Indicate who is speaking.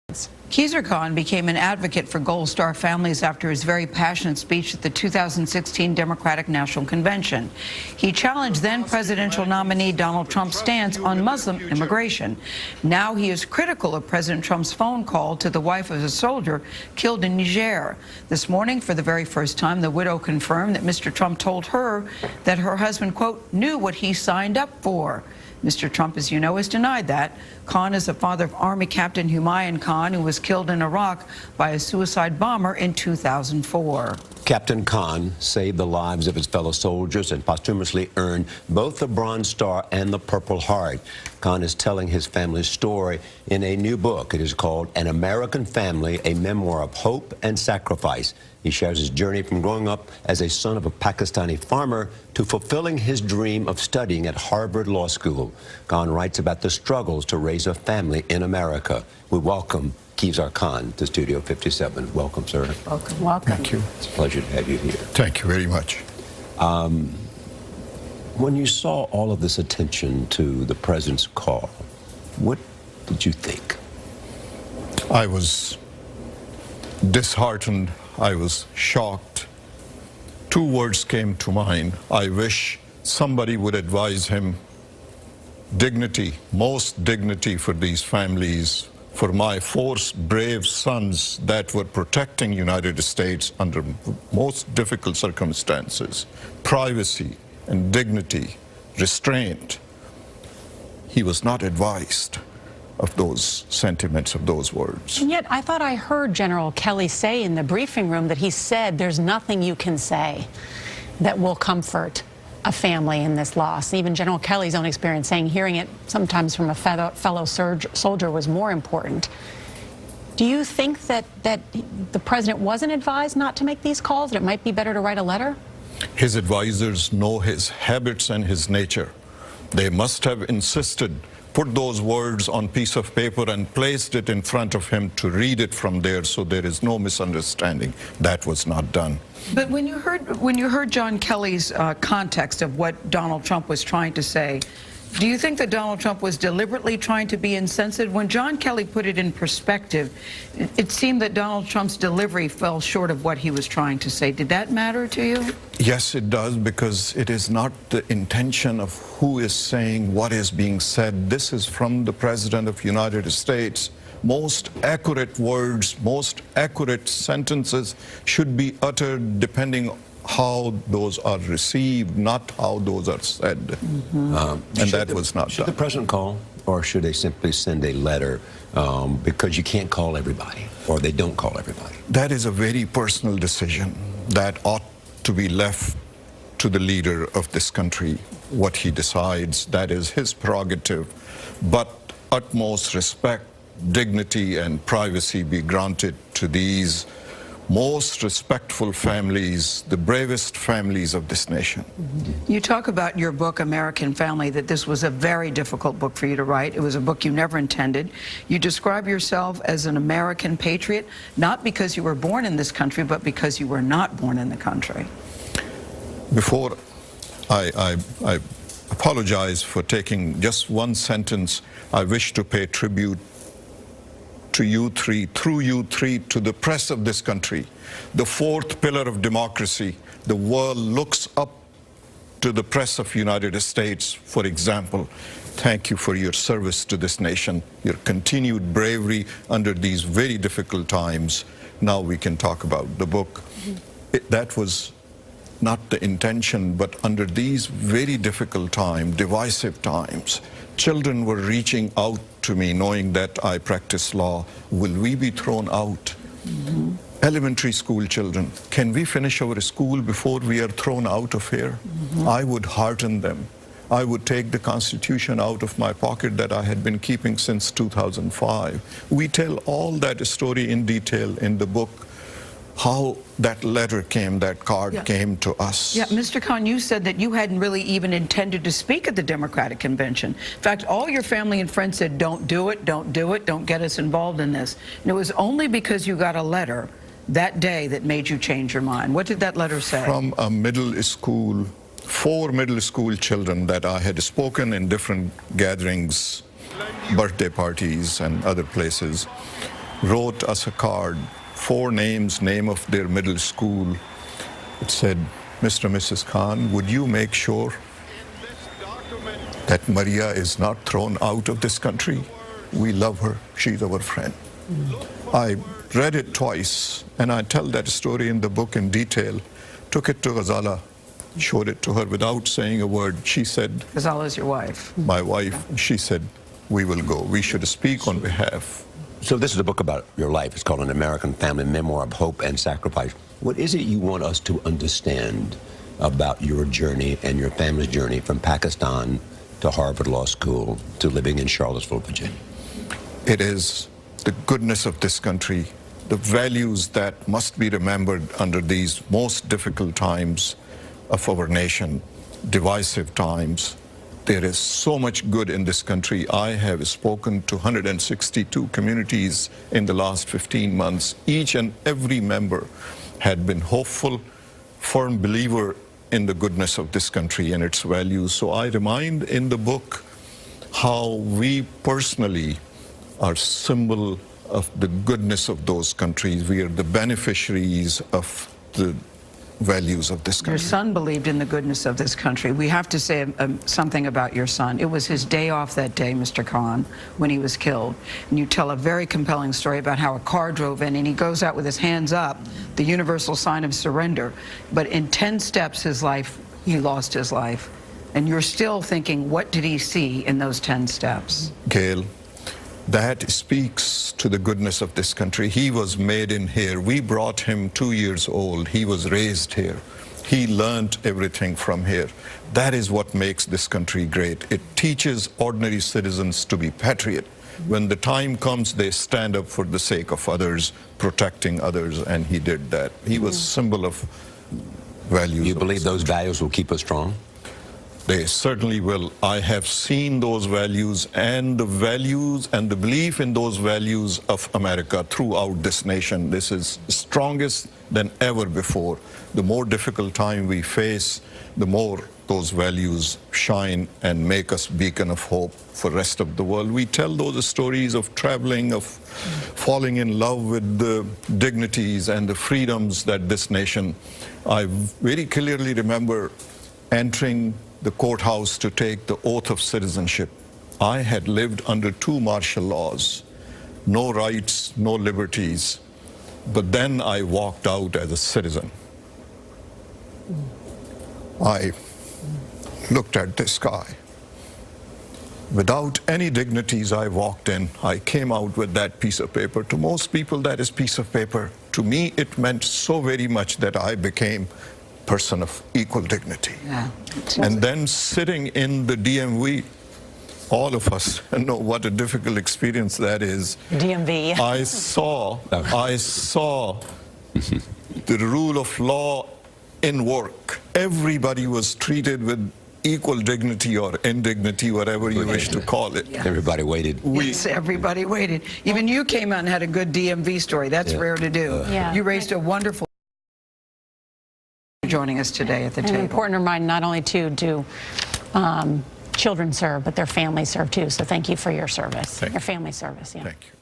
Speaker 1: Khizr Khan became an advocate for Gold Star families after his very passionate speech at the 2016 Democratic National Convention. He challenged then presidential nominee Donald Trump's stance on Muslim immigration. Now he is critical of President Trump's phone call to the wife of a soldier killed in Niger. This morning, for the very first time, the widow confirmed that Mr. Trump told her that her husband, quote, knew what he signed up for. Mr. Trump, as you know, has denied that. Khan is the father of Army Captain Humayun Khan, who was killed in Iraq by a suicide bomber in 2004.
Speaker 2: Captain Khan saved the lives of his fellow soldiers and posthumously earned both the Bronze Star and the Purple Heart. Khan is telling his family's story in a new book. It is called An American Family, a memoir of hope and sacrifice. He shares his journey from growing up as a son of a Pakistani farmer to fulfilling his dream of studying at Harvard Law School. Khan writes about the struggles to raise a family in America. We welcome Khizr Khan to Studio 57. Welcome, sir.
Speaker 1: Welcome. Welcome.
Speaker 3: Thank you.
Speaker 2: It's a pleasure to have you here.
Speaker 3: Thank you very much.
Speaker 2: When you saw all of this attention to the president's call, what did you think?
Speaker 3: I was disheartened. I was shocked. Two words came to mind. I wish somebody would advise him. Dignity, most dignity for these families, for my four brave sons that were protecting United States under most difficult circumstances. Privacy and dignity, restraint. He was not advised of those sentiments, of those words.
Speaker 4: And yet I thought I heard General Kelly say in the briefing room that he said there's nothing you can say that will comfort a family in this loss. Even General Kelly's own experience saying hearing it sometimes from a fellow soldier was more important. Do you think that the president wasn't advised not to make these calls, that it might be better to write a letter?
Speaker 3: His advisors know his habits and his nature. They must have insisted, put those words on piece of paper and placed it in front of him to read it from there so there is no misunderstanding. That was not done.
Speaker 1: But when you heard John Kelly's context of what Donald Trump was trying to say, do you think that Donald Trump was deliberately trying to be insensitive? When John Kelly put it in perspective, it seemed that Donald Trump's delivery fell short of what he was trying to say. Did that matter to you?
Speaker 3: Yes, it does, because it is not the intention of who is saying what is being said. This is from the President of the United States. Most accurate words, most accurate sentences should be uttered depending how those are received, not how those are said. And that was not done.
Speaker 2: Should the president call, or should they simply send a letter because you can't call everybody, or they don't call everybody?
Speaker 3: That is a very personal decision that ought to be left to the leader of this country. What he decides, that is his prerogative. But utmost respect, dignity, and privacy be granted to these most respectful families, the bravest families of this nation.
Speaker 1: You talk about your book, American Family, that this was a very difficult book for you to write. It was a book you never intended. You describe yourself as an American patriot, not because you were born in this country, but because you were not born in the country.
Speaker 3: Before I apologize for taking just one sentence, I wish to pay tribute to you three, through you three, to the press of this country, the fourth pillar of democracy. The world looks up to the press of the United States, for example. Thank you for your service to this nation, your continued bravery under these very difficult times. Now we can talk about the book. That was not the intention, but under these very difficult times, divisive times, children were reaching out to me knowing that I practice law. Will we be thrown out? Elementary school children, can we finish our school before we are thrown out of here? I would hearten them. I would take the Constitution out of my pocket that I had been keeping since 2005. We tell all that story in detail in the book, how that letter came, that card came to us.
Speaker 1: Yeah, Mr. Khan, you said that you hadn't really even intended to speak at the Democratic Convention. In fact, all your family and friends said, don't do it, don't do it, don't get us involved in this. And it was only because you got a letter that day that made you change your mind. What did that letter say?
Speaker 3: From a middle school, 4 middle school children that I had spoken in different gatherings, birthday parties and other places. wrote us a card, 4 names, name of their middle school. It said, "Mr. and Mrs. Khan, would you make sure that Maria is not thrown out of this country? We love her. She's our friend." I read it twice, and I tell that story in the book in detail. Took it to Ghazala, showed it to her without saying a word. She said,
Speaker 1: Ghazala is your wife.
Speaker 3: my wife, she said, "We will go. We should speak on behalf."
Speaker 2: So this is a book about your life. It's called An American Family Memoir of Hope and Sacrifice. What is it you want us to understand about your journey and your family's journey from Pakistan to Harvard Law School to living in Charlottesville, Virginia?
Speaker 3: It is the goodness of this country, the values that must be remembered under these most difficult times of our nation, divisive times. There is so much good in this country. I have spoken to 162 communities in the last 15 months. Each and every member had been hopeful, firm believer in the goodness of this country and its values. So I remind in the book how we personally are symbol of the goodness of those countries. We are the beneficiaries of the values of this country.
Speaker 1: Your son believed in the goodness of this country. We have to say something about your son. It was his day off that day, Mr. Khan, when he was killed. And you tell a very compelling story about how a car drove in and he goes out with his hands up, the universal sign of surrender. But in 10 steps, he lost his life. And you're still thinking, what did he see in those 10 steps?
Speaker 3: Gail, that speaks to the goodness of this country. He was made in here. We brought him 2 years old. He was raised here. He learned everything from here. That is what makes this country great. It teaches ordinary citizens to be patriot. When the time comes, they stand up for the sake of others, protecting others, and he did that. He was a symbol of values.
Speaker 2: You believe those values will keep us strong?
Speaker 3: They certainly will. I have seen those values and the belief in those values of America throughout this nation. This is strongest than ever before. The more difficult time we face, the more those values shine and make us beacon of hope for the rest of the world. We tell those stories of traveling, of falling in love with the dignities and the freedoms that this nation. I very clearly remember entering the courthouse to take the oath of citizenship. I had lived under 2 martial laws, no rights, no liberties, but then I walked out as a citizen. I looked at this guy. Without any dignities, I walked in. I came out with that piece of paper. To most people, that is piece of paper. To me, it meant so very much that I became person of equal dignity.
Speaker 1: Yeah.
Speaker 3: And then sitting in the DMV, all of us know what a difficult experience that is.
Speaker 4: DMV.
Speaker 3: I saw the rule of law in work. Everybody was treated with equal dignity or indignity, whatever you wish to call it.
Speaker 1: Yeah.
Speaker 2: Everybody waited.
Speaker 1: Yes, everybody waited. Even you came out and had a good DMV story. That's rare to do.
Speaker 4: Yeah.
Speaker 1: You raised a wonderful joining us today at the
Speaker 4: And
Speaker 1: table.
Speaker 4: important to remind not only do children serve, but their families serve too. So thank you for your service, your family service. Yeah.
Speaker 3: Thank you.